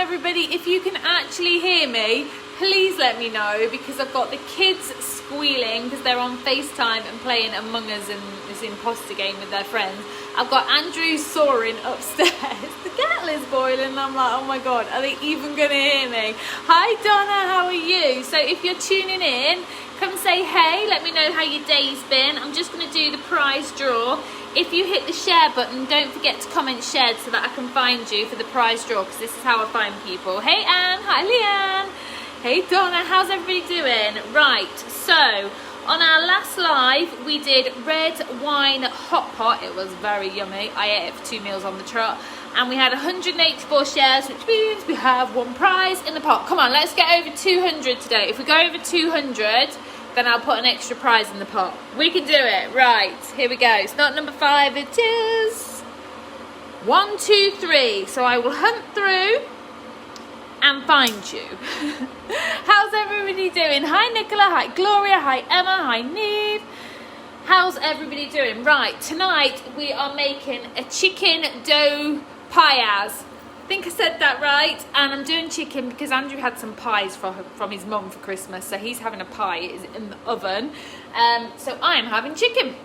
everybody. If you can actually hear me, please let me know, because I've got the kids squealing because they're on FaceTime and playing Among Us and this imposter game with their friends. I've got Andrew soaring upstairs. The kettle is boiling and I'm like, oh my God, are they even going to hear me? Hi Donna, how are you? So if you're tuning in, come say hey, let me know how your day's been. I'm just going to do the prize draw. If you hit the share button, don't forget to comment shared so that I can find you for the prize draw, because this is how I find people. Hey Anne, hi Leanne. Hey Donna, how's everybody doing? Right, so on our last live, we did red wine hot pot. It was very yummy. I ate it for 2 meals on the trot. And we had 184 shares, which means we have one prize in the pot. Come on, let's get over 200 today. If we go over 200, then I'll put an extra prize in the pot. We can do it. Right, here we go. It's not number 5, it is 1, 2, 3. So I will hunt through and find you. How's everybody doing? Hi Nicola, hi Gloria, hi Emma, hi Neve. How's everybody doing? Right, tonight we are making a chicken dopiaza. I think I said that right. And I'm doing chicken because Andrew had some pies from his mum for Christmas, so he's having a pie. It is in the oven. So I am having chicken.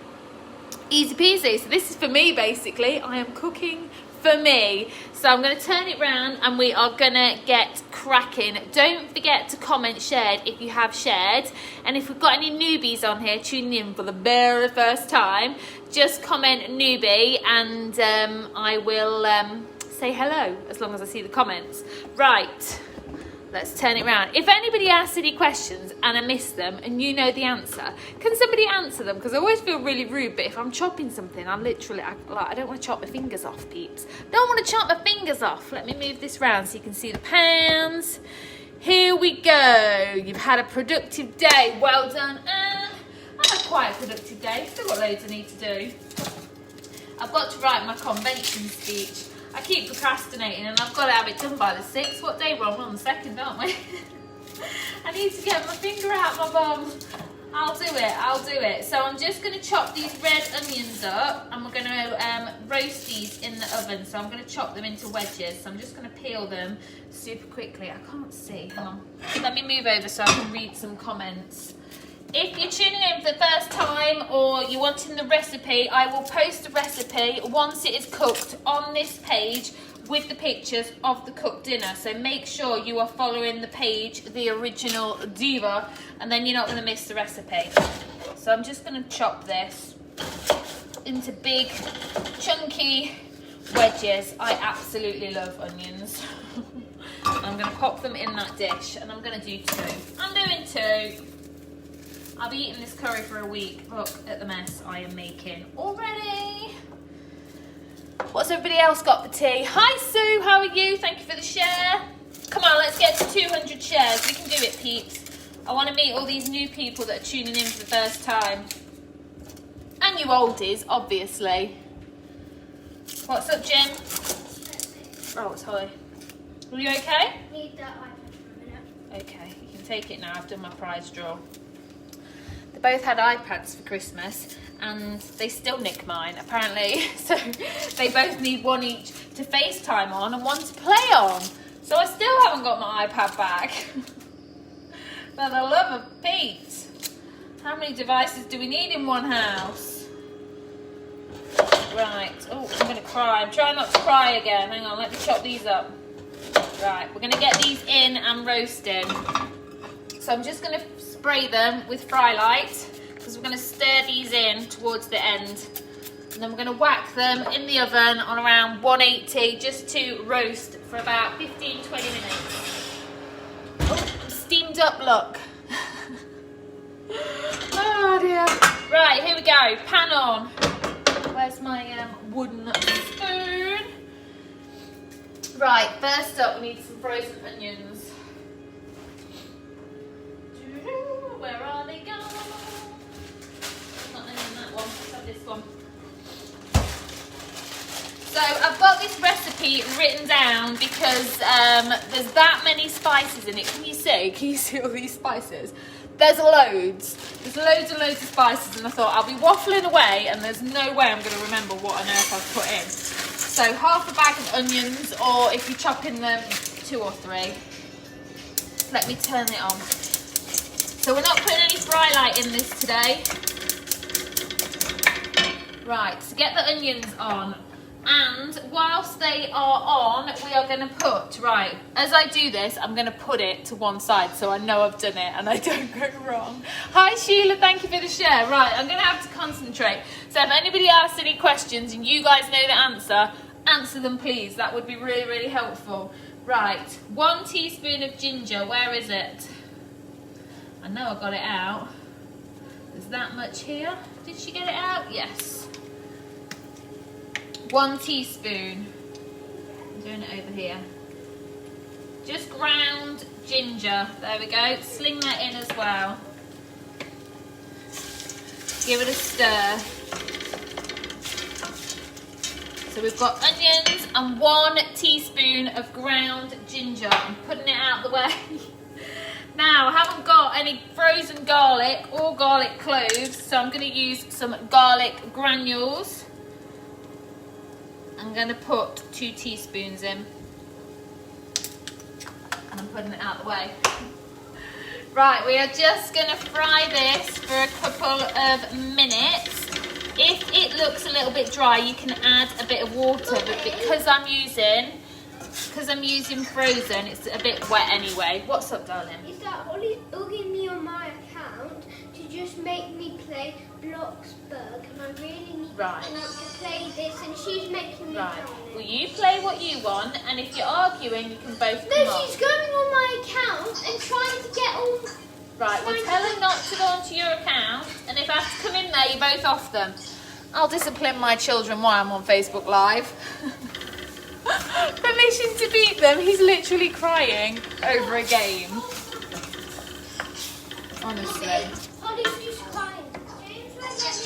Easy peasy. So this is for me, basically. I am cooking for me. So I'm going to turn it round and we are going to get cracking. Don't forget to comment shared if you have shared. And if we've got any newbies on here tuning in for the very first time, just comment newbie and I will say hello as long as I see the comments. Right, let's turn it round. If anybody asks any questions and I miss them and you know the answer, can somebody answer them? Because I always feel really rude, but if I'm chopping something, I don't want to chop my fingers off, peeps. Don't want to chop my fingers off. Let me move this round so you can see the pans. Here we go. You've had a productive day. Well done, Anne. I've had quite a productive day. Still got loads I need to do. I've got to write my convention speech. I keep procrastinating and I've got to have it done by the 6th. What day we're on? We're on the 2nd, aren't we? I need to get my finger out my bum. I'll do it. So I'm just going to chop these red onions up and we're going to roast these in the oven. So I'm going to chop them into wedges. So I'm just going to peel them super quickly. I can't see. Hang on. Let me move over so I can read some comments. If you're tuning in for the first time or you're wanting the recipe, I will post the recipe once it is cooked on this page with the pictures of the cooked dinner. So make sure you are following the page, the original diva, and then you're not going to miss the recipe. So I'm just going to chop this into big, chunky wedges. I absolutely love onions. I'm going to pop them in that dish and I'm going to do 2. I'm doing 2. I'll be eating this curry for a week. Look at the mess I am making already. What's everybody else got for tea? Hi Sue, how are you? Thank you for the share. Come on, let's get to 200 shares. We can do it, peeps. I want to meet all these new people that are tuning in for the first time. And you oldies, obviously. What's up, Jim? Oh, it's high. Are you okay? Need that iPad for a minute. Okay, you can take it now. I've done my prize draw. They both had iPads for Christmas and they still nick mine apparently, so they both need one each to FaceTime on and one to play on, so I still haven't got my iPad back. For the love of Pete, how many devices do we need in one house? Right, oh, I'm gonna cry. I'm trying not to cry again. Hang on, let me chop these up. Right, we're gonna get these in and roasting. So I'm just gonna spray them with fry light because we're going to stir these in towards the end, and then we're going to whack them in the oven on around 180 just to roast for about 15-20 minutes. Oh, I'm steamed up, look. Oh dear. Right, here we go. Pan on. Where's my wooden spoon? Right, first up we need some frozen onions. Where are they gone? Not in that one, let's have this one. So I've got this recipe written down because there's that many spices in it. Can you see all these spices? There's loads. There's loads and loads of spices, and I thought I'll be waffling away and there's no way I'm going to remember what on earth I've put in. So half a bag of onions, or if you're chopping them 2 or 3. Let me turn it on. So we're not putting any fry light in this today. Right, so get the onions on. And whilst they are on, we are going to put, right, as I do this, I'm going to put it to one side so I know I've done it and I don't go wrong. Hi Sheila, thank you for the share. Right, I'm going to have to concentrate. So if anybody asks any questions and you guys know the answer, answer them please. That would be really, really helpful. Right, 1 teaspoon of ginger. Where is it? I know I got it out. There's that much here. Did she get it out? Yes. 1 teaspoon. I'm doing it over here. Just ground ginger. There we go. Sling that in as well. Give it a stir. So we've got onions and 1 teaspoon of ground ginger. I'm putting it out the way. Now, I haven't got any frozen garlic or garlic cloves, so I'm going to use some garlic granules. I'm going to put 2 teaspoons in. And I'm putting it out the way. Right, we are just going to fry this for a couple of minutes. If it looks a little bit dry, you can add a bit of water, but because I'm using frozen, it's a bit wet anyway. What's up, darling? Is that Holly's bugging me on my account to just make me play Bloxburg, and I really need Right. to play this, and she's making me Right. play Well, it. you play what you want, and if you're arguing, you can both No, come on. she's going on my account and trying to get all... Right, well, tell her not to go onto your account, and if I have to come in there, you both off them. I'll discipline my children while I'm on Facebook Live. Permission to beat them. He's literally crying over a game. Honestly. Holly's just crying.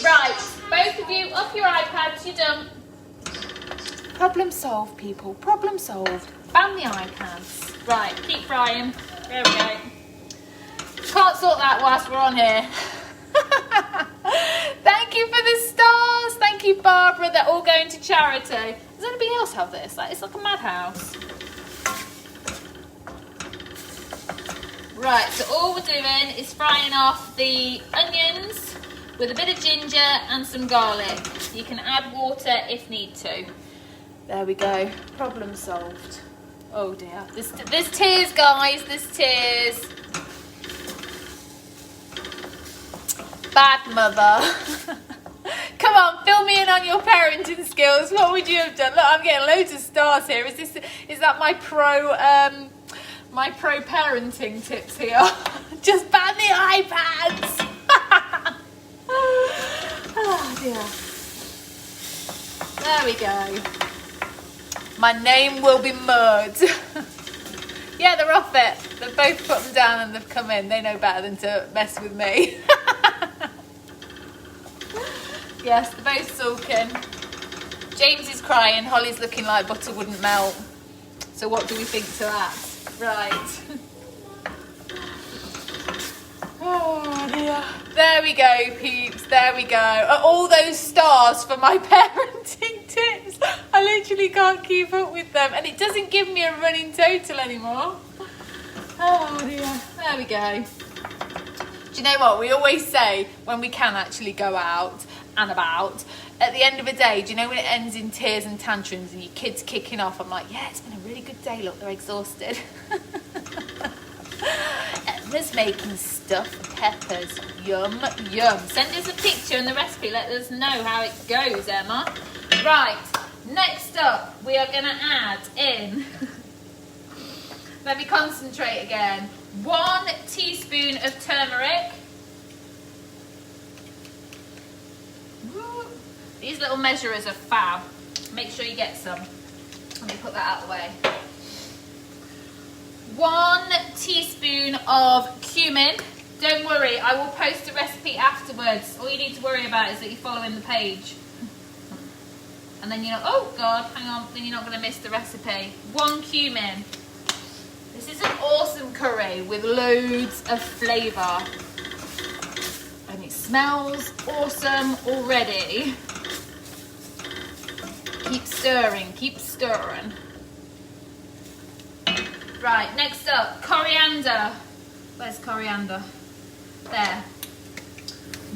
Right, both of you, off your iPads, you're done. Problem solved, people. Problem solved. Ban the iPads. Right, keep frying. There we go. Can't sort that whilst we're on here. Thank you for the stars. Thank you, Barbara. They're all going to charity. Does anybody else have this? It's like a madhouse. Right, so all we're doing is frying off the onions with a bit of ginger and some garlic. You can add water if need to. There we go. Problem solved. Oh dear. There's tears, guys. There's tears. Bad mother. Come on, fill me in on your parenting skills. What would you have done? Look, I'm getting loads of stars here. Is that my pro parenting tips here? Just ban the iPads. Oh dear. There we go. My name will be Mud. Yeah, they're off it. They've both put them down and they've come in. They know better than to mess with me. Yes, they're both sulking. James is crying. Holly's looking like butter wouldn't melt. So what do we think to that? Right. Oh dear. There we go, peeps. There we go. All those stars for my parenting tips. I literally can't keep up with them. And it doesn't give me a running total anymore. Oh dear. There we go. Do you know what? We always say when we can actually go out and about, at the end of a day, do you know when it ends in tears and tantrums and your kids kicking off? I'm like, yeah, it's been a really good day. Look, they're exhausted. Emma's making stuffed peppers. Yum, yum. Send us a picture and the recipe. Let us know how it goes, Emma. Right, next up, we are going to add in, let me concentrate again, 1 teaspoon of turmeric. These little measurers are fab. Make sure you get some. Let me put that out of the way. 1 teaspoon of cumin. Don't worry, I will post a recipe afterwards. All you need to worry about is that you're following the page. And then you're not, oh God, hang on, then you're not going to miss the recipe. 1 cumin. This is an awesome curry with loads of flavour. And it smells awesome already. Keep stirring, keep stirring. Right, next up, coriander. Where's coriander? There.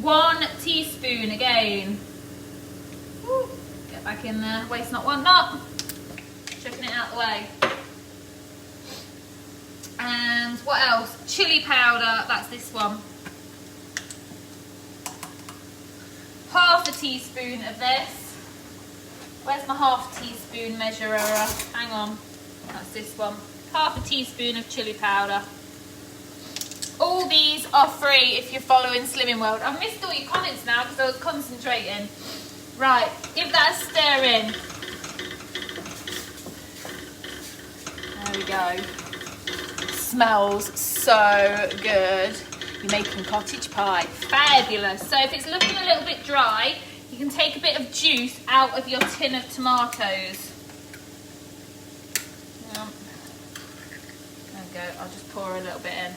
1 teaspoon again. Woo. Get back in there. Waste not, want not. Chucking it out the way. And what else? Chilli powder. That's this one. 1/2 teaspoon of this. Where's my 1/2 teaspoon measurer? Hang on. That's this one. 1/2 teaspoon of chilli powder. All these are free if you're following Slimming World. I've missed all your comments now because I was concentrating. Right, give that a stir in. There we go. Smells so good. You're making cottage pie. Fabulous. So if it's looking a little bit dry, you can take a bit of juice out of your tin of tomatoes. There we go. I'll just pour a little bit in.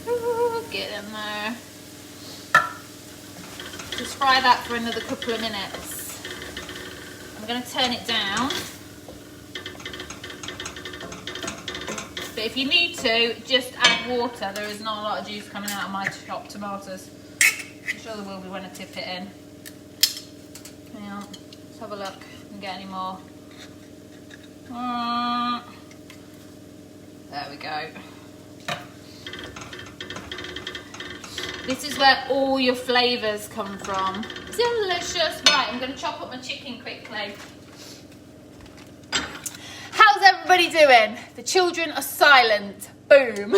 Ooh, get in there. Just fry that for another couple of minutes. I'm going to turn it down. But if you need to, just add water. There is not a lot of juice coming out of my chopped tomatoes. I'm sure there will be when I tip it in. Hang on, let's have a look if we can get any more. There we go. This is where all your flavours come from. Delicious. Right, I'm going to chop up my chicken quickly. How's everybody doing? The children are silent. Boom.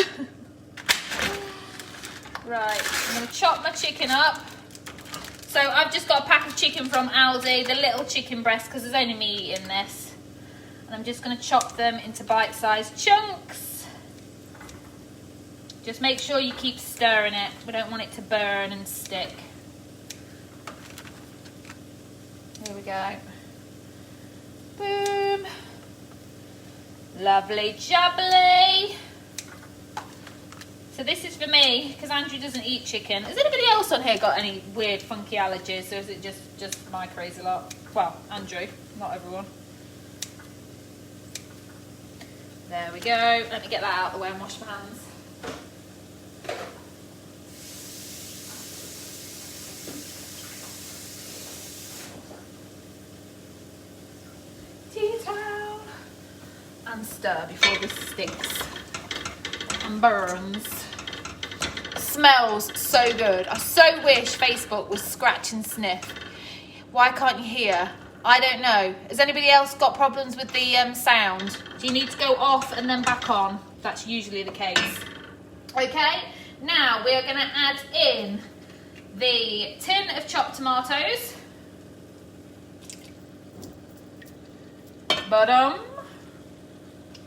Right, I'm going to chop my chicken up. So I've just got a pack of chicken from Aldi, the little chicken breast, because there's only me eating this. And I'm just going to chop them into bite-sized chunks. Just make sure you keep stirring it. We don't want it to burn and stick. Here we go. Boom. Lovely jubbly. So this is for me, because Andrew doesn't eat chicken. Has anybody else on here got any weird, funky allergies, or is it just my crazy lot? Well, Andrew, not everyone. There we go. Let me get that out of the way and wash my hands. Tea towel. And stir before this sticks and burns. Smells so good. I so wish Facebook was scratch and sniff. Why can't you hear? I don't know. Has anybody else got problems with the sound? Do you need to go off and then back on? That's usually the case. Okay, now we are going to add in the tin of chopped tomatoes.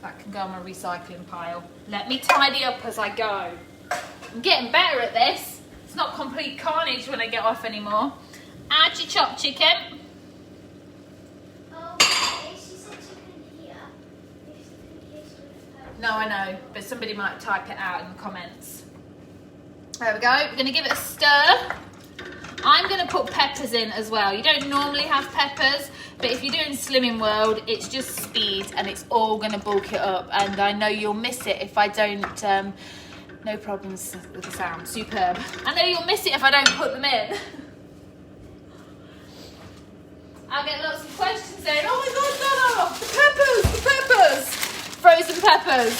That can go on my recycling pile. Let me tidy up as I go. I'm getting better at this. It's not complete carnage when I get off anymore. Add your chopped chicken. No, I know, but somebody might type it out in the comments. There we go. We're going to give it a stir. I'm going to put peppers in as well. You don't normally have peppers, but if you're doing Slimming World, it's just speed and it's all going to bulk it up. And I know you'll miss it if I don't, no problems with the sound, superb. I know you'll miss it if I don't put them in. I'll get lots of questions saying, oh my God, Donna, the peppers, frozen peppers.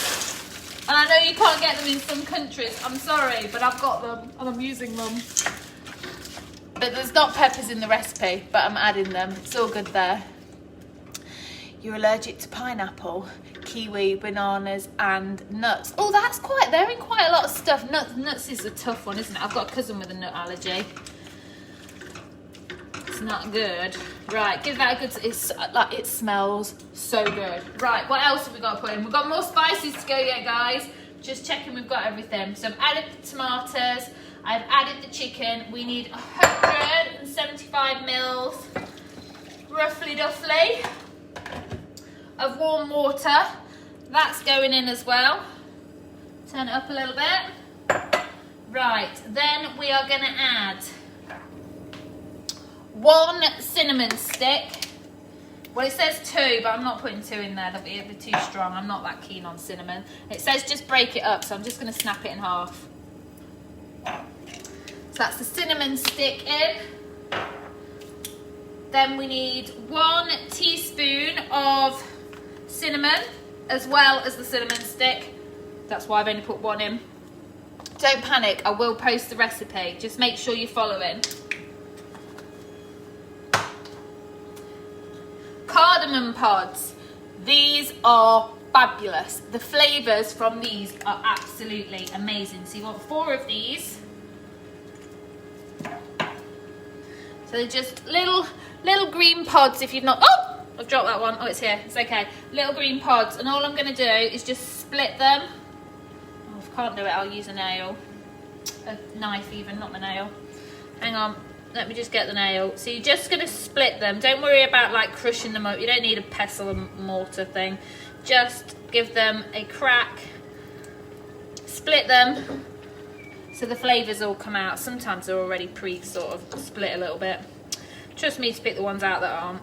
And I know you can't get them in some countries. I'm sorry, but I've got them and I'm using them. But there's not peppers in the recipe, but I'm adding them. It's all good there. You're allergic to pineapple, kiwi, bananas, and nuts. Oh, they're in quite a lot of stuff. Nuts is a tough one, isn't it? I've got a cousin with a nut allergy. It's not good. Right, give that a good, it smells so good. Right, what else have we got to put in? We've got more spices to go yet, guys. Just checking we've got everything. So I've added the tomatoes, I've added the chicken. We need 175 mils, roughly, of warm water. That's going in as well. Turn it up a little bit. Right, then we are going to add 1 cinnamon stick. Well, it says 2, but I'm not putting 2 in there. That'd be too strong. I'm not that keen on cinnamon. It says just break it up, so I'm just going to snap it in half. So that's the cinnamon stick in. Then we need 1 teaspoon of cinnamon, as well as the cinnamon stick. That's why I've only put 1 in. Don't panic, I will post the recipe. Just make sure you're following. Cardamom pods. These are fabulous. The flavours from these are absolutely amazing. So you want 4 of these. So they're just little green pods if you've not... Oh! I've dropped that one. Oh, it's here. It's okay. Little green pods. And all I'm going to do is just split them. Oh, if I can't do it, I'll use a nail. A knife even, not the nail. Hang on. Let me just get the nail. So you're just going to split them. Don't worry about like crushing them up. You don't need a pestle and mortar thing. Just give them a crack. Split them so the flavours all come out. Sometimes they're already sort of split a little bit. Trust me to pick the ones out that aren't.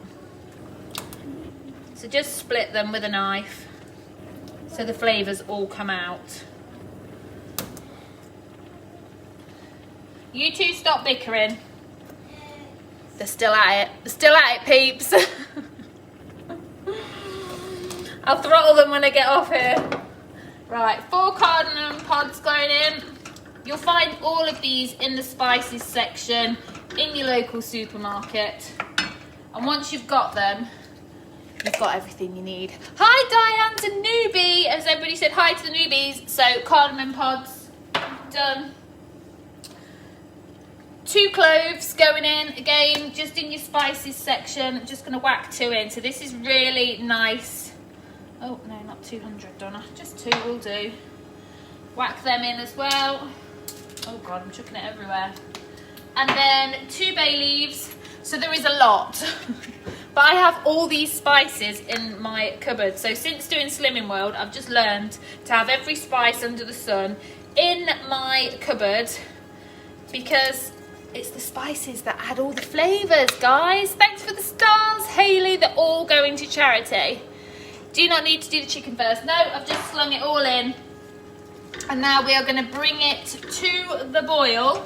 So just split them with a knife so the flavours all come out. You two stop bickering. They're still at it. They're still at it, peeps. I'll throttle them when I get off here. Right, 4 cardamom pods going in. You'll find all of these in the spices section in your local supermarket. And once you've got them, you've got everything you need. Hi, Diane's a newbie. As everybody said hi to the newbies. So cardamom pods, done. 2 cloves going in, again, just in your spices section. I'm just going to whack 2 in. So this is really nice. Oh, no, not 200, Donna. Just 2 will do. Whack them in as well. Oh, God, I'm chucking it everywhere. And then 2 bay leaves. So there is a lot. But I have all these spices in my cupboard. So since doing Slimming World, I've just learned to have every spice under the sun in my cupboard because it's the spices that add all the flavours, guys. Thanks for the stars, Hayley. They're all going to charity. Do you not need to do the chicken first? No, I've just slung it all in. And now we are going to bring it to the boil.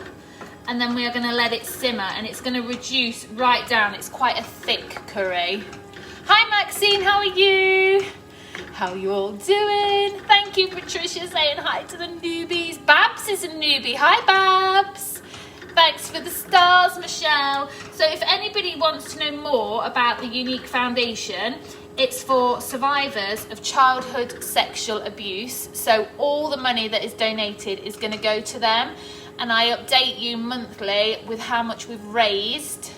And then we are going to let it simmer. And it's going to reduce right down. It's quite a thick curry. Hi, Maxine. How are you? How are you all doing? Thank you, Patricia, saying hi to the newbies. Babs is a newbie. Hi, Babs. Thanks for the stars, Michelle. So if anybody wants to know more about the Unique Foundation, it's for survivors of childhood sexual abuse. So all the money that is donated is going to go to them. And I update you monthly with how much we've raised.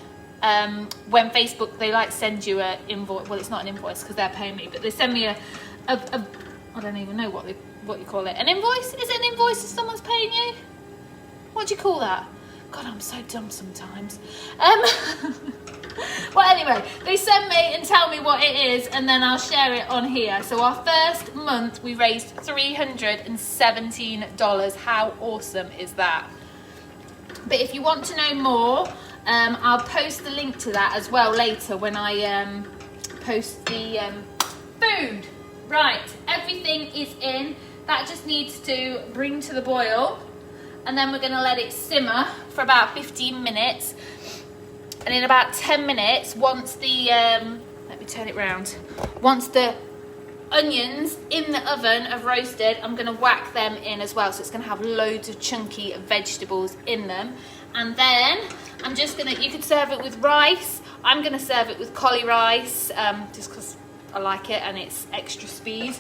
When Facebook, they like send you an invoice. Well, it's not an invoice because they're paying me, but they send me a I don't even know what you call it. An invoice? Is it an invoice if someone's paying you? What do you call that? God, I'm so dumb sometimes. Well, anyway, they send me and tell me what it is, and then I'll share it on here. So our first month, we raised $317. How awesome is that? But if you want to know more, I'll post the link to that as well later when I post the food. Right, everything is in. That just needs to bring to the boil. And then we're going to let it simmer for about 15 minutes. And in about 10 minutes, once the, let me turn it round. Once the onions in the oven have roasted, I'm going to whack them in as well. So it's going to have loads of chunky vegetables in them. And then I'm just going to, you could serve it with rice. I'm going to serve it with cauli rice, just because I like it and it's extra speed.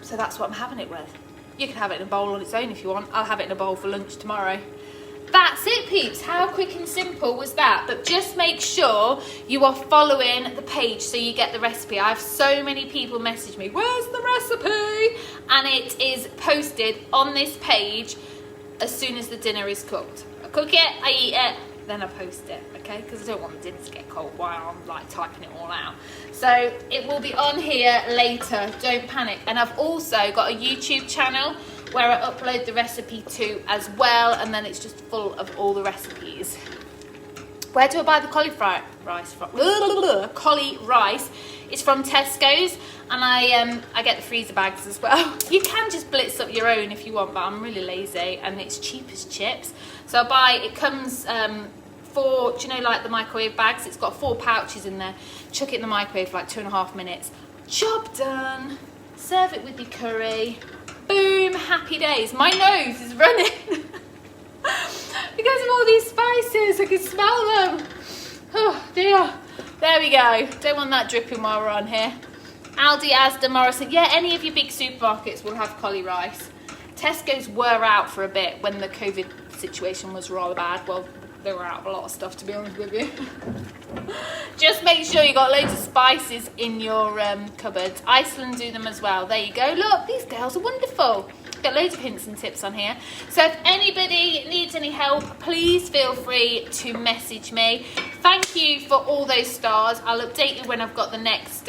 So that's what I'm having it with. You can have it in a bowl on its own if you want. I'll have it in a bowl for lunch tomorrow. That's it, peeps. How quick and simple was that? But just make sure you are following the page so you get the recipe. I have so many people message me, where's the recipe? And it is posted on this page as soon as the dinner is cooked. I cook it, I eat it, then I post it, okay? Because I don't want the dinner to get cold while I'm like typing it all out. So it will be on here later, don't panic. And I've also got a YouTube channel where I upload the recipe to as well, and then it's just full of all the recipes. Where do I buy the cauliflower rice from? Collie rice. It's from Tesco's, and I get the freezer bags as well. You can just blitz up your own if you want, but I'm really lazy, and it's cheap as chips. So I buy, it comes 4, do you know, like the microwave bags? It's got 4 pouches in there. Chuck it in the microwave for like 2.5 minutes. Job done. Serve it with your curry. Boom, happy days. My nose is running. Because of all these spices, I can smell them. Oh dear. There we go. Don't want that dripping while we're on here. Aldi, Asda, Morrison. Yeah, any of your big supermarkets will have collie rice. Tesco's were out for a bit when the COVID situation was rather bad. Well, they were out of a lot of stuff, to be honest with you. Just make sure you got loads of spices in your cupboards. Iceland do them as well. There you go. Look, these girls are wonderful. Got loads of hints and tips on here. So if anybody needs any help, please feel free to message me. Thank you for all those stars. I'll update you when I've got the next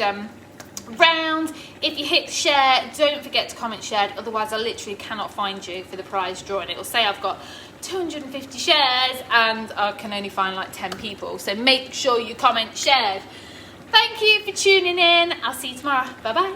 round. If you hit share, don't forget to comment shared, otherwise I literally cannot find you for the prize draw, and it'll say I've got 250 shares and I can only find like 10 people. So make sure you comment shared. Thank you for tuning in. I'll see you tomorrow. Bye bye.